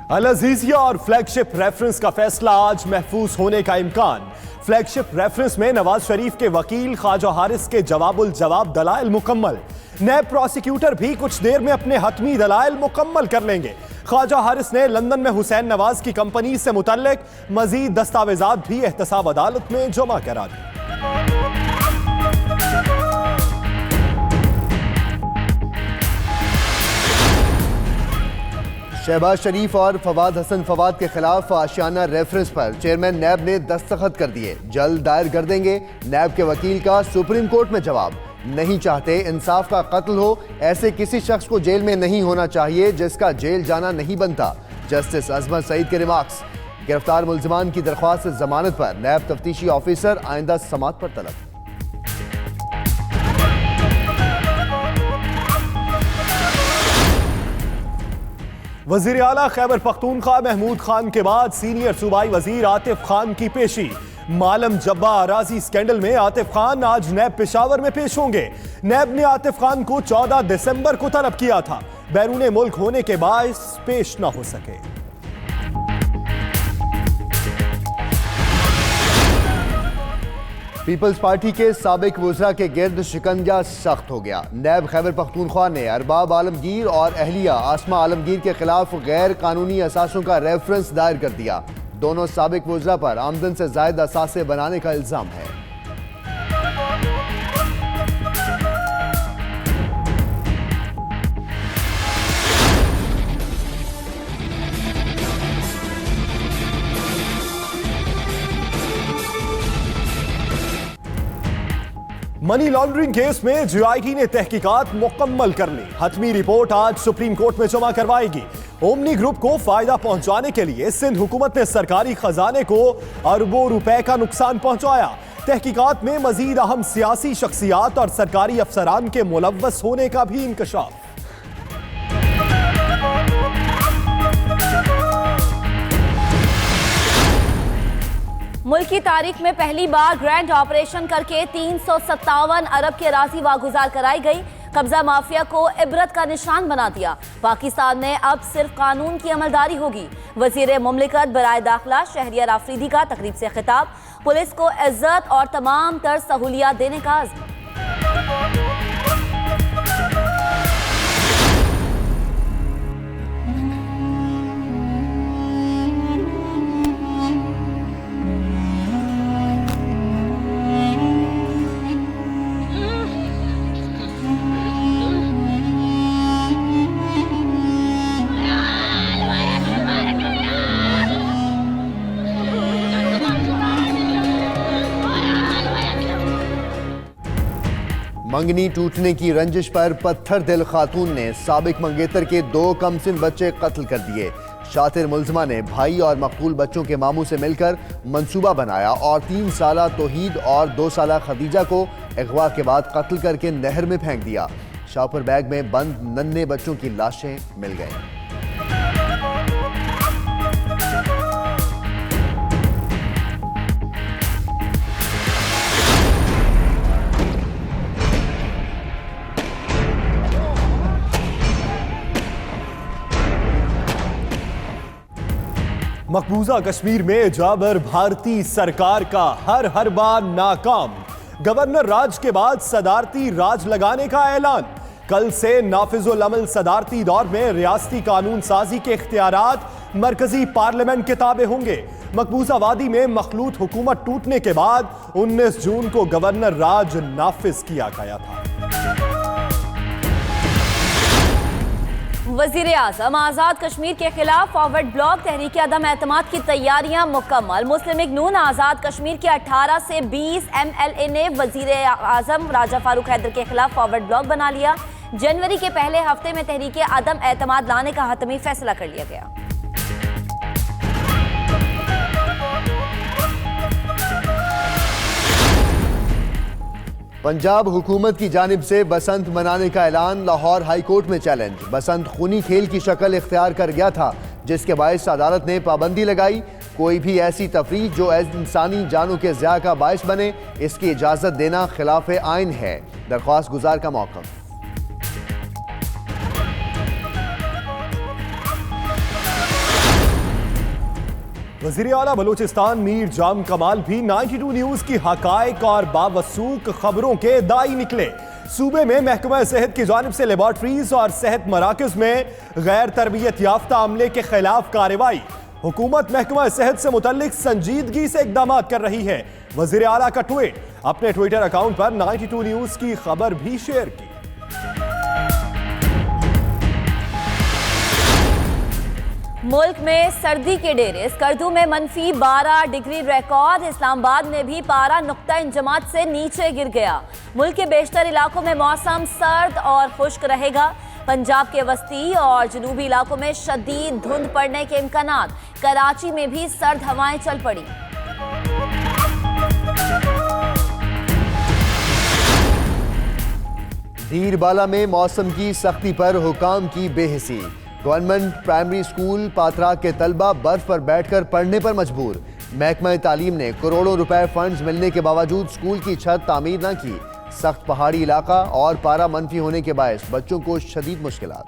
अल अजीजिया और flagship reference का फैसला आज महफूज होने का इम्कान। फ्लैगशिप रेफरेंस में नवाज शरीफ के वकील ख्वाजा हारिस के जवाबुल जवाब दलाइल मुकम्मल। नैब प्रोसिक्यूटर भी कुछ देर में अपने हतमी दलाइल मुकम्मल कर लेंगे। ख्वाजा हारिस ने लंदन में हुसैन नवाज की कंपनी से मुतल्लिक मजीद दस्तावेजात भी एहतसाब अदालत में जमा करा दी। शहबाज शरीफ और फवाद हसन फवाद के खिलाफ आशियाना रेफरेंस पर चेयरमैन नैब ने दस्तखत कर दिए। जल्द दायर कर देंगे। नैब के वकील का सुप्रीम कोर्ट में जवाब। नहीं चाहते इंसाफ का कत्ल हो। ऐसे किसी शख्स को जेल में नहीं होना चाहिए जिसका जेल जाना नहीं बनता। जस्टिस अजमत सईद के रिमार्क्स। गिरफ्तार मुल्जिमान की दरख्वास्त जमानत पर नैब तफ्तीशी ऑफिसर आइंदा समाअत पर तलब। वजीर आला खैबर पख्तूनख्वा महमूद खान के बाद सीनियर सूबाई वजीर आतिफ खान की पेशी। मालम जब्बा अराजी स्कैंडल में आतिफ खान आज नैब पेशावर में पेश होंगे। नैब ने आतिफ खान को 14 दिसंबर को तलब किया था। बैरून मुल्क होने के बायस पेश न हो सके। पीपल्स पार्टी के साबिक वज़रा के गिर्द शिकंजा सख्त हो गया। नैब खैबर पख्तूनख्वा ने अरबाब आलमगीर और अहलिया आसमा आलमगीर के खिलाफ गैर कानूनी असासों का रेफरेंस दायर कर दिया। दोनों साबिक वज़रा पर आमदन से ज़ायद असासे बनाने का इल्ज़ाम है। मनी लॉन्ड्रिंग केस में जीआईटी ने तहकीकात मुकम्मल कर ली। हतमी रिपोर्ट आज सुप्रीम कोर्ट में जमा करवाएगी। ओमनी ग्रुप को फायदा पहुंचाने के लिए सिंध हुकूमत ने सरकारी खजाने को अरबों रुपए का नुकसान पहुंचाया। तहकीकात में मजीद अहम सियासी शख्सियात और सरकारी अफसरान के मुलव्वस होने का भी इंकशाफ। मुल्क की तारीख में पहली बार ग्रैंड ऑपरेशन करके 357 अरब की अराज़ी वागुजार कराई गई। कब्जा माफिया को इबरत का निशान बना दिया। पाकिस्तान में अब सिर्फ कानून की अमलदारी होगी। वजीर मुमलिकत बराए दाखिला शहरियार आफरीदी का तकरीब से खिताब। पुलिस को इज्जत और तमाम तर सहूलियात देने का अज़्म। मंगनी टूटने की रंजिश पर पत्थर दिल खातून ने साबिक मंगेतर के 2 कमसिन बच्चे कत्ल कर दिए। शातिर मुल्जिमा ने भाई और मकतूल बच्चों के मामू से मिलकर मंसूबा बनाया और 3 साला तौहीद और 2 साला खदीजा को अगवा के बाद कत्ल करके नहर में फेंक दिया। शॉपर बैग में बंद नन्हे बच्चों की लाशें मिल गईं। मकबूजा कश्मीर में जाबर भारतीय सरकार का हर बार नाकाम। गवर्नर राज के बाद सदारती राज लगाने का ऐलान। कल से नाफिजुल अमल सदारती दौर में रियासती कानून साजी के इख्तियारात मरकजी पार्लियामेंट के ताबे होंगे। मकबूजा वादी में मखलूत हुकूमत टूटने के बाद 19 जून को गवर्नर राज नाफिज किया गया था। वजीर आजम आज़ाद कश्मीर के खिलाफ फॉरवर्ड ब्लॉक तहरीक अदम एतमाद की तैयारियां मुकम्मल। मुस्लिम लीग नून आज़ाद कश्मीर के 18 से 20 MLA ने वजीर आजम राजा फारूक हैदर के खिलाफ फॉरवर्ड ब्लॉक बना लिया। जनवरी के पहले हफ्ते में तहरीक अदम एतमाद लाने का हतमी फैसला कर लिया गया। पंजाब हुकूमत की जानिब से बसंत मनाने का ऐलान। लाहौर हाई कोर्ट में चैलेंज। बसंत खूनी खेल की शक्ल इख्तियार कर गया था जिसके बायस अदालत ने पाबंदी लगाई। कोई भी ऐसी तफरीक जो इंसानी जानों के ज़िया का बायस बने इसकी इजाज़त देना खिलाफ आइन है। दरख्वास्त गुजार का मौक़िफ़। वज़ीर आला बलूचिस्तान मीर जाम कमाल भी 92 न्यूज की हकायक और बावसूक खबरों के दाई निकले। सूबे में महकमा सेहत की जानिब से लेबॉर्ट्रीज और सेहत मराकज में गैर तरबियत याफ्ता अमले के खिलाफ कार्रवाई। हुकूमत महकमा सेहत से मुतल्लिक संजीदगी से इकदाम कर रही है। वज़ीर आला का ट्वीट, अपने ट्विटर अकाउंट पर 92 न्यूज की खबर भी शेयर की। मुल्क में सर्दी के डेरे, स्कर्दू में मनफी 12 डिग्री रिकॉर्ड। इस्लामाबाद में भी पारा नुक्ता इंजमात से नीचे गिर गया। मुल्क के बेशतर इलाकों में मौसम सर्द और खुश्क रहेगा। पंजाब के वस्ती और जनूबी इलाकों में शदीद धुंध पड़ने के इम्कानात। कराची में भी सर्द हवाएं चल पड़ी। धीरबाला में मौसम की सख्ती पर हुकाम की बेहिसी। गवर्नमेंट प्राइमरी स्कूल पात्रा के तलबा बर्फ पर बैठकर पढ़ने पर मजबूर। महकमा तालीम ने करोड़ों रुपए फंड्स मिलने के बावजूद स्कूल की छत तामीर न की। सख्त पहाड़ी इलाका और पारा मनफी होने के बायस बच्चों को शदीद मुश्किलात।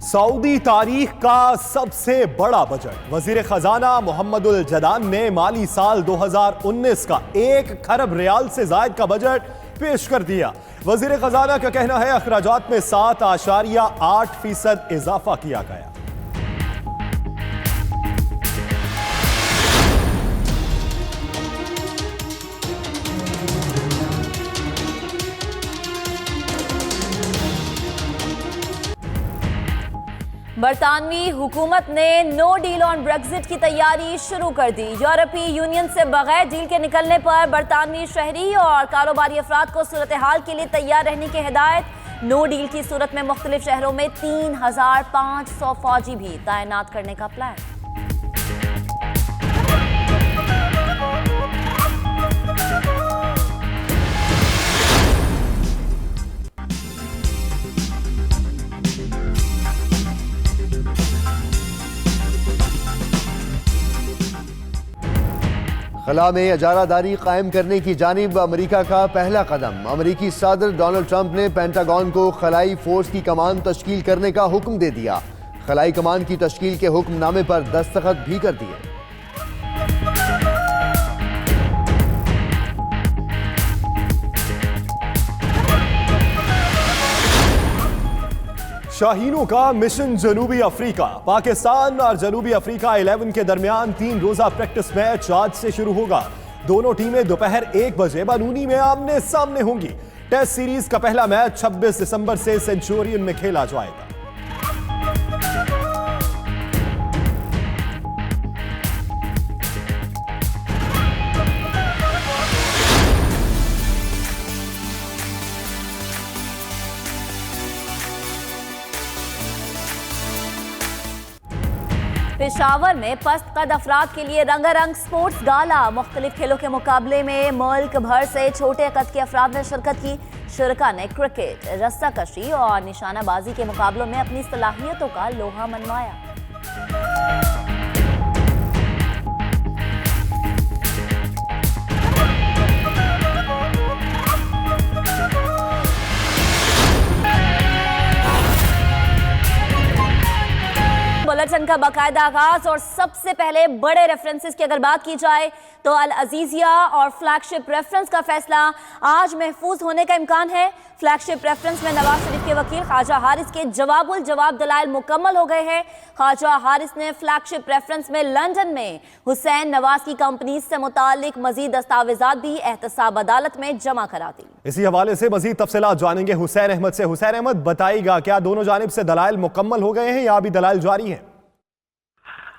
सऊदी तारीख का सबसे बड़ा बजट। वजीर खजाना मोहम्मदुल जदान ने माली साल 2019 का 1 खरब रियाल से जायद का बजट पेश कर दिया। वजीर खजाना का कहना है अखराजात में 7.8% इजाफा किया गया। बरतानवी हुकूमत ने नो डील ऑन ब्रेक्जिट की तैयारी शुरू कर दी। यूरोपीय यूनियन से बगैर डील के निकलने पर बरतानवी शहरी और कारोबारी अफराद को सूरत हाल के लिए तैयार रहने की हिदायत। नो डील की सूरत में मुख्तलिफ शहरों में 3500 फौजी भी तैनात करने का प्लान। खला में इजारादारी कायम करने की जानिब अमेरिका का पहला कदम। अमेरिकी सदर डोनाल्ड ट्रंप ने पेंटागन को खलाई फोर्स की कमान तश्कील करने का हुक्म दे दिया। खलाई कमान की तश्कील के हुक्मनामे पर दस्तखत भी कर दिए। शाहीनों का मिशन जनूबी अफ्रीका। पाकिस्तान और जनूबी अफ्रीका 11 के दरमियान 3 रोजा प्रैक्टिस मैच आज से शुरू होगा। दोनों टीमें दोपहर 1 बजे बनूनी में आमने सामने होंगी। टेस्ट सीरीज का पहला मैच 26 दिसंबर से सेंचुरियन में खेला जाएगा। पेशावर में पस्त कद अफराद के लिए रंगारंग स्पोर्ट्स गाला। मुख्तलिफ खेलों के मुकाबले में मुल्क भर से छोटे कद के अफराद ने शिरकत की। शुरका ने क्रिकेट, रस्साकशी और निशानाबाजी के मुकाबलों में अपनी सलाहियतों का लोहा मनवाया। बुलेटिन का बाकायदा आगाज और सबसे पहले बड़े रेफरेंसेस की अगर बात की जाए तो अल अजीजिया और फ्लैगशिप रेफरेंस का फैसला आज महफूज होने का इम्कान है। फ्लैगशिप रेफरेंस में नवाज शरीफ के वकील ख्वाजा हारिस के जवाबुल जवाब दलाइल मुकम्मल हो गए हैं। ख्वाजा हारिस ने फ्लैगशिप रेफरेंस में लंदन में हुसैन नवाज की कंपनी से मुतालिक मजीद दस्तावेजात भी एहतसाब अदालत में जमा करा दी। इसी हवाले से मजीद तफसीलात जानेंगे हुसैन अहमद से। हुसैन अहमद, बताइएगा क्या दोनों जानिब से दलाइल मुकम्मल हो गए हैं या अभी दलाइल जारी हैं?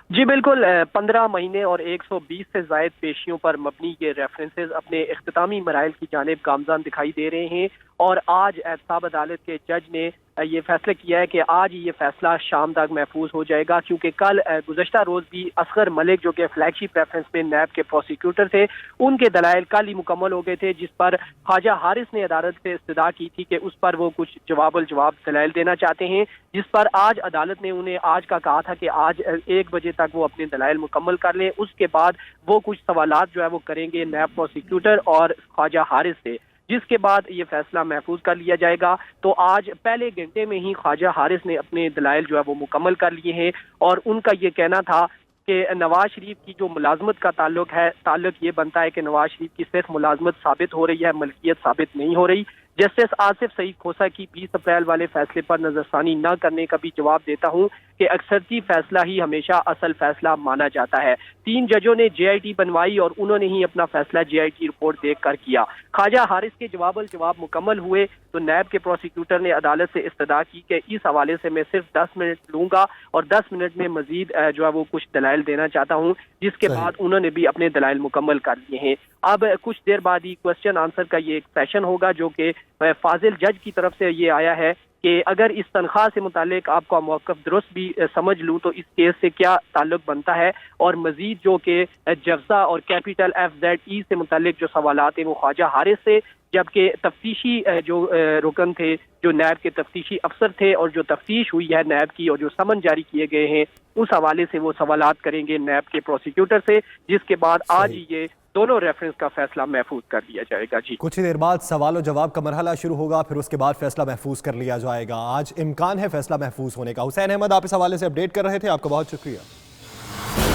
जी बिल्कुल, 15 महीने और 120 से जायद पेशियों पर मबनी ये रेफरेंसेज अपने इख्तितामी मराइल की जानिब गामजान दिखाई दे रहे हैं और आज एहतसाब अदालत के जज ने ये फैसला किया है कि आज ये फैसला शाम तक महफूज हो जाएगा, क्योंकि कल गुज़श्ता रोज़ भी असगर मलिक जो कि फ्लैगशिप रेफरेंस में नैब के प्रोसिक्यूटर थे, उनके दलाइल कल ही मुकम्मल हो गए थे, जिस पर ख्वाजा हारिस ने अदालत से इस्तदा की थी कि उस पर वो कुछ जवाब दलाइल देना चाहते हैं, जिस पर आज अदालत ने उन्हें आज का कहा था कि आज 1 बजे तक वो अपने दलाइल मुकम्मल कर लें। उसके बाद वो कुछ सवालात जो है वो करेंगे नैब प्रोसिक्यूटर और ख्वाजा हारिस से, जिसके बाद ये फैसला महफूज कर लिया जाएगा। तो आज पहले घंटे में ही ख्वाजा हारिस ने अपने दलाइल जो है वो मुकम्मल कर लिए हैं और उनका ये कहना था कि नवाज शरीफ की जो मुलाजमत का ताल्लुक ये बनता है कि नवाज शरीफ की सिर्फ मुलाजमत साबित हो रही है, मलकियत साबित नहीं हो रही। जस्टिस आसिफ सईद खोसा की 20 अप्रैल वाले फैसले पर नजरसानी न करने का भी जवाब देता हूं कि अक्सरती फैसला ही हमेशा असल फैसला माना जाता है। 3 जजों ने JIT बनवाई और उन्होंने ही अपना फैसला JIT रिपोर्ट देखकर किया। ख्वाजा हारिस के जवाब मुकम्मल हुए तो नैब के प्रोसिक्यूटर ने अदालत से इस्तदा की कि इस हवाले से मैं सिर्फ 10 मिनट लूंगा और 10 मिनट में मजीद जो है वो कुछ दलाइल देना चाहता हूँ, जिसके बाद उन्होंने भी अपने दलाइल मुकम्मल कर लिए हैं। अब कुछ देर बाद ही क्वेश्चन आंसर का ये एक सेशन होगा, जो कि फाजिल जज की तरफ से ये आया है कि अगर इस तनख्वाह से मुतालिक आपका मौक़िफ़ दुरुस्त भी समझ लूँ तो इस केस से क्या ताल्लुक बनता है, और मजीद जो कि जफ्जा और कैपिटल FZE से मुतालिक जो सवालात हैं वो ख्वाजा हारिस से, जबकि तफ्तीशी जो रुकन थे, जो नैब के तफ्तीशी अफसर थे और जो तफ्तीश हुई है नैब की और जो समन जारी किए गए हैं उस हवाले से वो सवालात करेंगे नैब के प्रोसिक्यूटर से, जिसके बाद आज ही ये दोनों रेफरेंस का फैसला महफूज कर लिया जाएगा। जी, कुछ ही देर बाद सवाल और जवाब का मरहला शुरू होगा, फिर उसके बाद फैसला महफूज कर लिया जाएगा। आज इम्कान है फैसला महफूज होने का। हुसैन अहमद, आप इस हवाले से अपडेट कर रहे थे, आपका बहुत शुक्रिया।